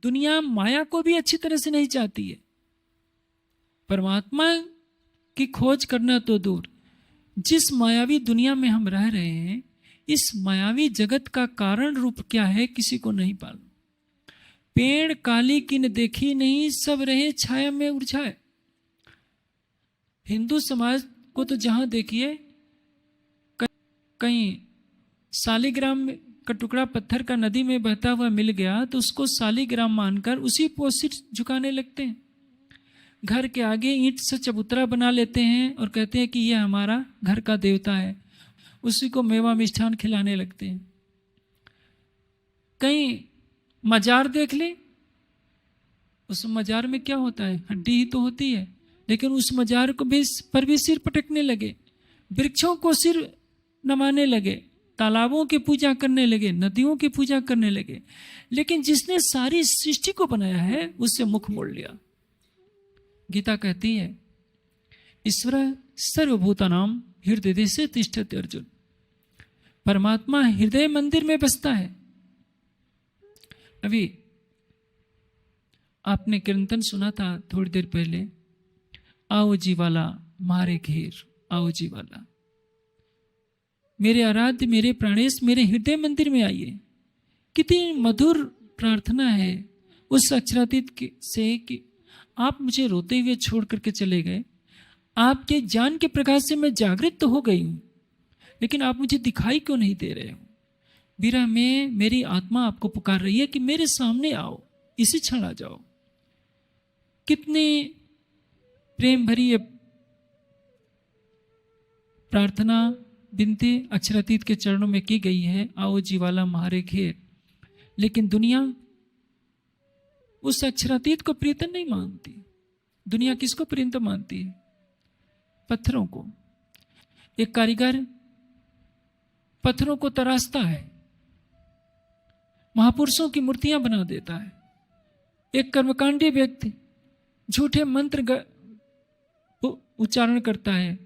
दुनिया माया को भी अच्छी तरह से नहीं चाहती है। परमात्मा की खोज करना तो दूर, जिस मायावी दुनिया में हम रह रहे हैं, इस मायावी जगत का कारण रूप क्या है किसी को नहीं मालूम। पेड़ काली किन देखी नहीं, सब रहे छाया में उलझाए। हिंदू समाज को तो जहां देखिए कहीं शालिग्राम का टुकड़ा पत्थर का नदी में बहता हुआ मिल गया तो उसको शालिग्राम मानकर उसी पर सिर झुकाने लगते हैं। घर के आगे ईंट से चबूतरा बना लेते हैं और कहते हैं कि यह हमारा घर का देवता है, उसी को मेवा मिष्ठान खिलाने लगते हैं। कहीं मजार देख ले, उस मजार में क्या होता है? हड्डी ही तो होती है, लेकिन उस मजार को भी पर भी सिर पटकने लगे, वृक्षों को सिर नमाने लगे, तालाबों की पूजा करने लगे, नदियों की पूजा करने लगे। लेकिन जिसने सारी सृष्टि को बनाया है उससे मुख मोड़ लिया। गीता कहती है ईश्वर सर्वभूतानाम हृदय देशे तिष्ठति अर्जुन। परमात्मा हृदय मंदिर में बसता है। अभी आपने कीर्तन सुना था थोड़ी देर पहले, आओ जी वाला मारे घेर, आओ जी वाला, मेरे आराध्य, मेरे प्राणेश, मेरे हृदय मंदिर में आइए। कितनी मधुर प्रार्थना है उस अक्षरातीत से कि आप मुझे रोते हुए छोड़ करके चले गए। आपके ज्ञान के प्रकाश से मैं जागृत तो हो गई हूं, लेकिन आप मुझे दिखाई क्यों नहीं दे रहे हो? विरह में मेरी आत्मा आपको पुकार रही है कि मेरे सामने आओ, इसी क्षण आ जाओ। कितनी प्रेम भरी प्रार्थना बिनती अक्षरातीत के चरणों में की गई है, आओ जी वाला मारे घेर। लेकिन दुनिया उस अक्षरातीत को प्रियतम नहीं मानती। दुनिया किसको प्रियतम मानती है? पत्थरों को। एक कारीगर पत्थरों को तराशता है, महापुरुषों की मूर्तियां बना देता है। एक कर्मकांडी व्यक्ति झूठे मंत्र उच्चारण करता है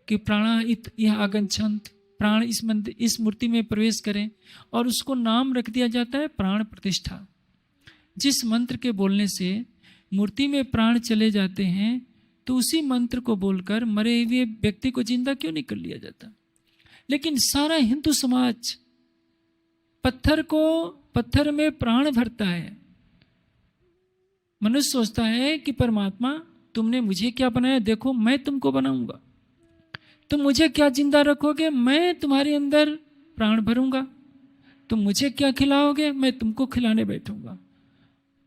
कि प्राणा इत यह आगंछंत, प्राण इस मूर्ति में प्रवेश करें, और उसको नाम रख दिया जाता है प्राण प्रतिष्ठा। जिस मंत्र के बोलने से मूर्ति में प्राण चले जाते हैं, तो उसी मंत्र को बोलकर मरे हुए व्यक्ति को जिंदा क्यों नहीं कर लिया जाता? लेकिन सारा हिंदू समाज पत्थर में प्राण भरता है। मनुष्य सोचता है कि परमात्मा तुमने मुझे क्या बनाया, देखो मैं तुमको बनाऊंगा, तुम मुझे क्या जिंदा रखोगे, मैं तुम्हारे अंदर प्राण भरूंगा। तुम मुझे क्या खिलाओगे, मैं तुमको खिलाने बैठूंगा।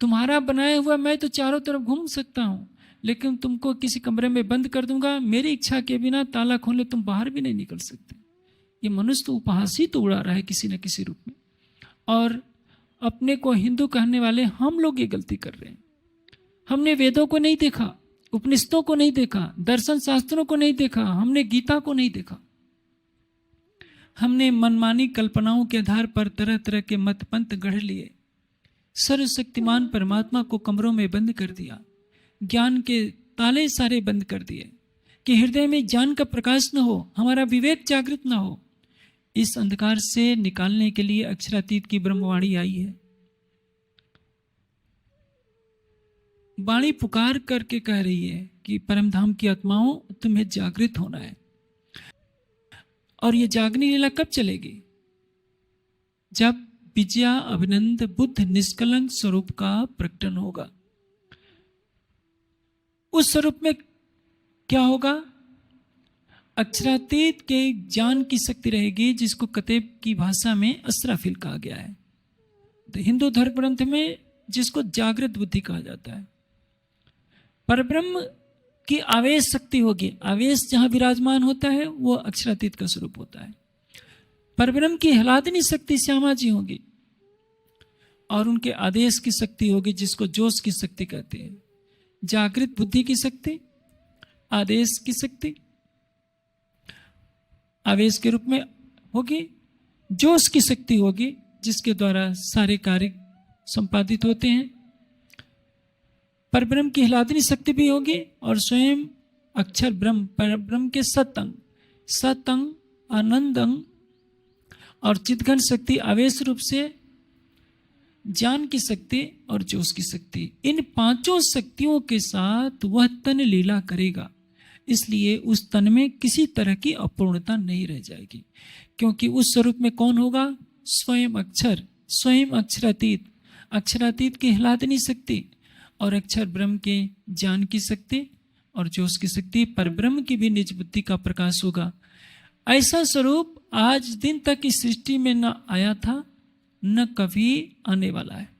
तुम्हारा बनाया हुआ मैं तो चारों तरफ घूम सकता हूं, लेकिन तुमको किसी कमरे में बंद कर दूंगा, मेरी इच्छा के बिना ताला खोले तुम बाहर भी नहीं निकल सकते। ये मनुष्य तो उपहास ही तो उड़ा रहा है किसी न किसी रूप में। और अपने को हिंदू कहने वाले हम लोग ये गलती कर रहे हैं। हमने वेदों को नहीं देखा, उपनिषदों को नहीं देखा, दर्शन शास्त्रों को नहीं देखा, हमने गीता को नहीं देखा। हमने मनमानी कल्पनाओं के आधार पर तरह तरह के मत पंथ गढ़ लिए। सर्वशक्तिमान परमात्मा को कमरों में बंद कर दिया, ज्ञान के ताले सारे बंद कर दिए कि हृदय में ज्ञान का प्रकाश न हो, हमारा विवेक जागृत न हो। इस अंधकार से निकालने के लिए अक्षरातीत की ब्रह्मवाणी आई है। वाणी पुकार करके कह रही है कि परमधाम की आत्माओं, तुम्हें जागृत होना है। और ये जागनी लीला कब चलेगी? जब विजया अभिनंद बुद्ध निष्कलंक स्वरूप का प्रकटन होगा। उस स्वरूप में क्या होगा? अक्षरातीत के ज्ञान की शक्ति रहेगी, जिसको कतेब की भाषा में अस्राफिल कहा गया है। तो हिंदू धर्म ग्रंथ में जिसको जागृत बुद्धि कहा जाता है। परब्रह्म की आवेश शक्ति होगी। आवेश जहां विराजमान होता है वो अक्षरातीत का स्वरूप होता है। परब्रह्म की हलादनी शक्ति श्यामा जी होगी, और उनके आदेश की शक्ति होगी, जिसको जोश की शक्ति कहते हैं। जागृत बुद्धि की शक्ति, आदेश की शक्ति आवेश के रूप में होगी, जोश की शक्ति होगी, जिसके द्वारा सारे कार्य संपादित होते हैं। परब्रह्म की हिलादनी शक्ति भी होगी, और स्वयं अक्षर ब्रह्म, परब्रह्म के सतंग आनंदंग और चितघन शक्ति आवेश रूप से ज्ञान की शक्ति और जोश की शक्ति, इन पांचों शक्तियों के साथ वह तन लीला करेगा। इसलिए उस तन में किसी तरह की अपूर्णता नहीं रह जाएगी, क्योंकि उस स्वरूप में कौन होगा? स्वयं अक्षर, स्वयं अक्षरातीत। अक्षरातीत की हिलादनी शक्ति और अक्षर ब्रह्म के ज्ञान की शक्ति और जोश की शक्ति, पर ब्रह्म की भी निज बुद्धि का प्रकाश होगा। ऐसा स्वरूप आज दिन तक इस सृष्टि में न आया था, न कभी आने वाला है।